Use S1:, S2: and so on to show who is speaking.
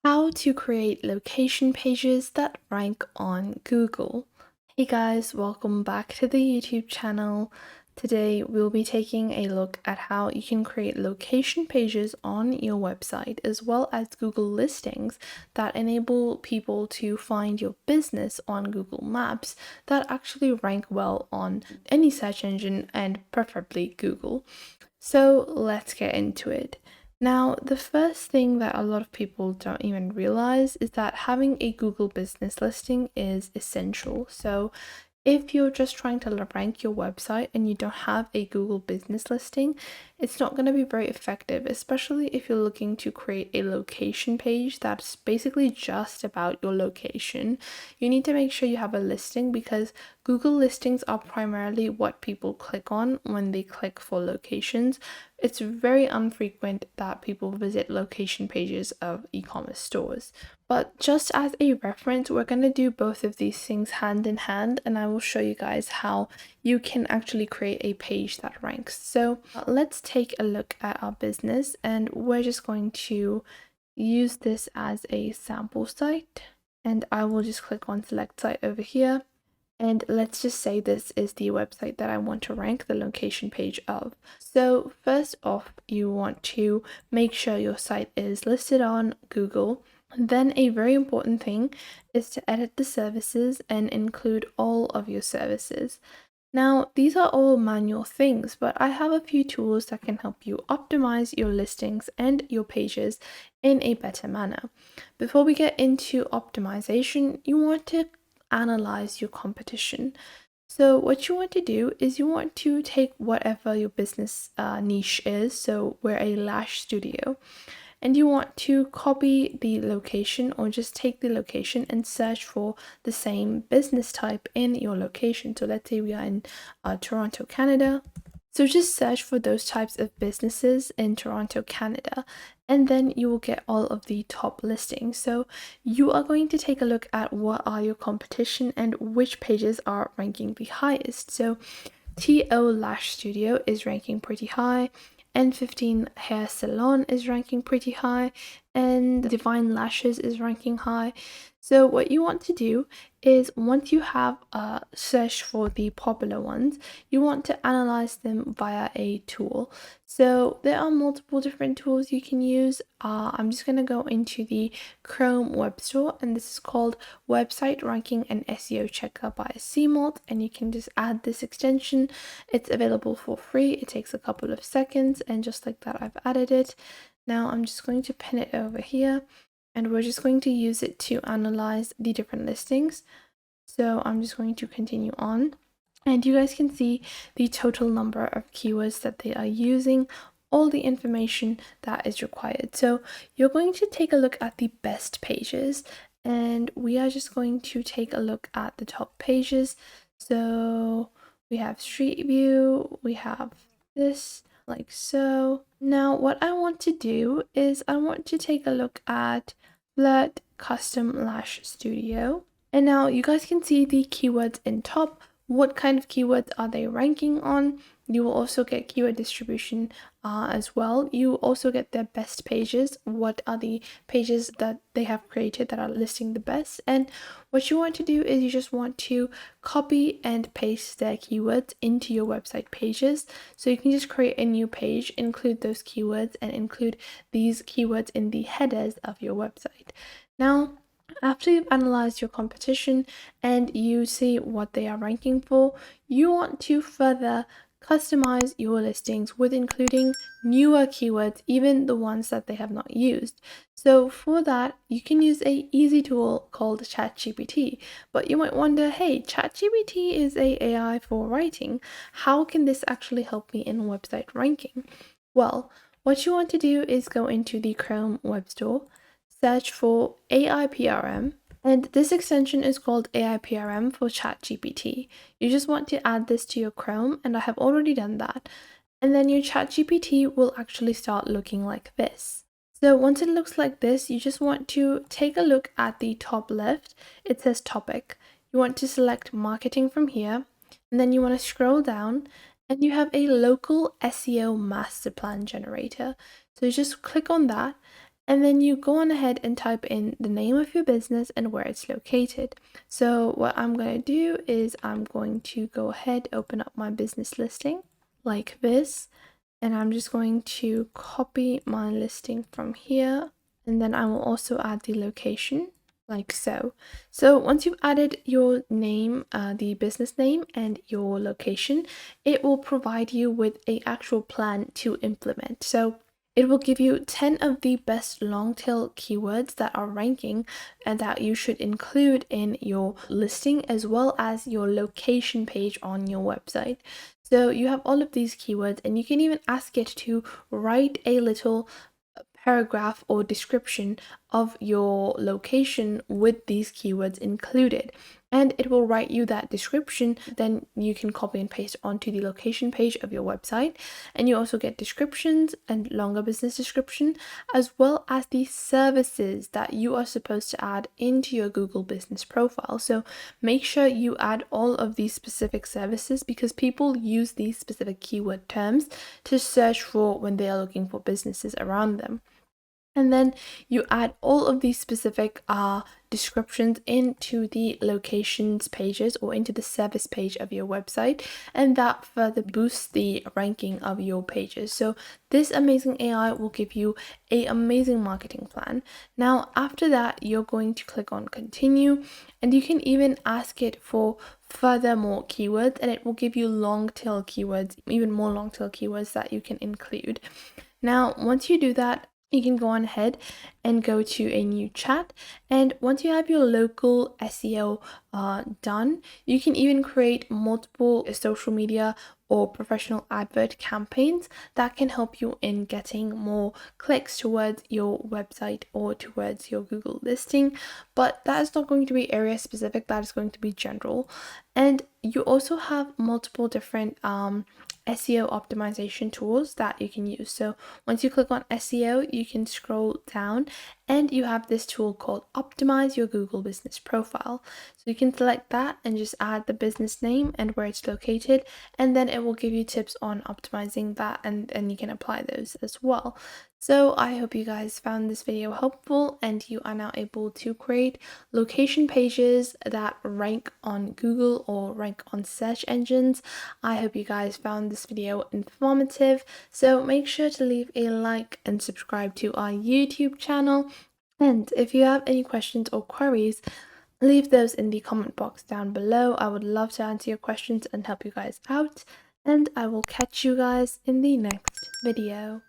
S1: How to create location pages that rank on Google. Hey guys, welcome back to the YouTube channel. Today we'll be taking a look at how you can create location pages on your website as well as Google listings that enable people to find your business on Google Maps that actually rank well on any search engine and preferably Google. So let's get into it. Now, the first thing that a lot of people don't even realize is that having a Google business listing is essential. So, if you're just trying to rank your website and you don't have a Google business listing, it's not going to be very effective, especially if you're looking to create a location page that's basically just about your location. You need to make sure you have a listing because Google listings are primarily what people click on when they click for locations. It's very infrequent that people visit location pages of e-commerce stores. But just as a reference, we're going to do both of these things hand in hand, and I will show you guys how you can actually create a page that ranks. So let's take a look at our business, and we're just going to use this as a sample site. And I will just click on select site over here. And let's just say this is the website that I want to rank the location page of. So first off, you want to make sure your site is listed on Google. Then a very important thing is to edit the services and include all of your services. Now, these are all manual things, but I have a few tools that can help you optimize your listings and your pages in a better manner. Before we get into optimization, you want to analyze your competition. So what you want to do is you want to take whatever your business niche is. So we're a lash studio, and you want to copy the location or just take the location and search for the same business type in your location. So let's say we are in Toronto, Canada. So just search for those types of businesses in Toronto, Canada, and then you will get all of the top listings. So you are going to take a look at what are your competition and which pages are ranking the highest. So TO Lash Studio is ranking pretty high. N15 Hair Salon is ranking pretty high, and Divine Lashes is ranking high. So what you want to do is once you have searched for the popular ones, you want to analyze them via a tool. So there are multiple different tools you can use. I'm just going to go into the Chrome Web Store, and this is called Website Ranking and SEO Checker by CMalt, and you can just add this extension. It's available for free. It takes a couple of seconds, and just like that, I've added it. Now I'm just going to pin it over here, and we're just going to use it to analyze the different listings. So I'm just going to continue on, and you guys can see the total number of keywords that they are using, all the information that is required. So you're going to take a look at the best pages, and we are just going to take a look at the top pages. So we have Street View, we have this, like so. Now what I want to do is I want to take a look at Flirt Custom Lash Studio. And now you guys can see the keywords in top. What kind of keywords are they ranking on? You will also get keyword distribution as well. You also get their best pages. What are the pages that they have created that are listing the best? And what you want to do is you just want to copy and paste their keywords into your website pages. So you can just create a new page, include those keywords, and include these keywords in the headers of your website. Now, after you've analyzed your competition and you see what they are ranking for, you want to further customize your listings with including newer keywords, even the ones that they have not used. So for that, you can use a easy tool called ChatGPT. But you might wonder, hey, ChatGPT is a AI for writing. How can this actually help me in website ranking? Well, what you want to do is go into the Chrome Web Store, search for AIPRM, and this extension is called AIPRM for ChatGPT. You just want to add this to your Chrome, and I have already done that. And then your ChatGPT will actually start looking like this. So once it looks like this, you just want to take a look at the top left. It says topic. You want to select marketing from here, and then you want to scroll down, and you have a local SEO master plan generator. So just click on that, And then you go on ahead and type in the name of your business and where it's located. So what I'm going to do is I'm going to go ahead, open up my business listing like this, and I'm just going to copy my listing from here, and then I will also add the location like so. So once you've added your name, the business name and your location, it will provide you with an actual plan to implement. So it will give you 10 of the best long tail keywords that are ranking and that you should include in your listing as well as your location page on your website. So you have all of these keywords, and you can even ask it to write a little paragraph or description of your location with these keywords included, and it will write you that description. Then you can copy and paste onto the location page of your website, and you also get descriptions and longer business description, as well as the services that you are supposed to add into your Google business profile. So make sure you add all of these specific services, because people use these specific keyword terms to search for when they are looking for businesses around them. And then you add all of these specific descriptions into the locations pages or into the service page of your website, and that further boosts the ranking of your pages. So this amazing AI will give you an amazing marketing plan. Now after that, you're going to click on continue, and you can even ask it for further more keywords, and it will give you long tail keywords, even more long tail keywords that you can include. Now once you do that, you can go on ahead and go to a new chat, and once you have your local SEO done, you can even create multiple social media or professional advert campaigns that can help you in getting more clicks towards your website or towards your Google listing. But that is not going to be area specific, that is going to be general. And you also have multiple different SEO optimization tools that you can use. So once you click on SEO, you can scroll down and you have this tool called Optimize Your Google Business Profile. So you can select that and just add the business name and where it's located, and then it will give you tips on optimizing that, and you can apply those as well. So I hope you guys found this video helpful and you are now able to create location pages that rank on Google or rank on search engines. I hope you guys found this video informative, so make sure to leave a like and subscribe to our YouTube channel. And if you have any questions or queries, leave those in the comment box down below. I would love to answer your questions and help you guys out, and I will catch you guys in the next video.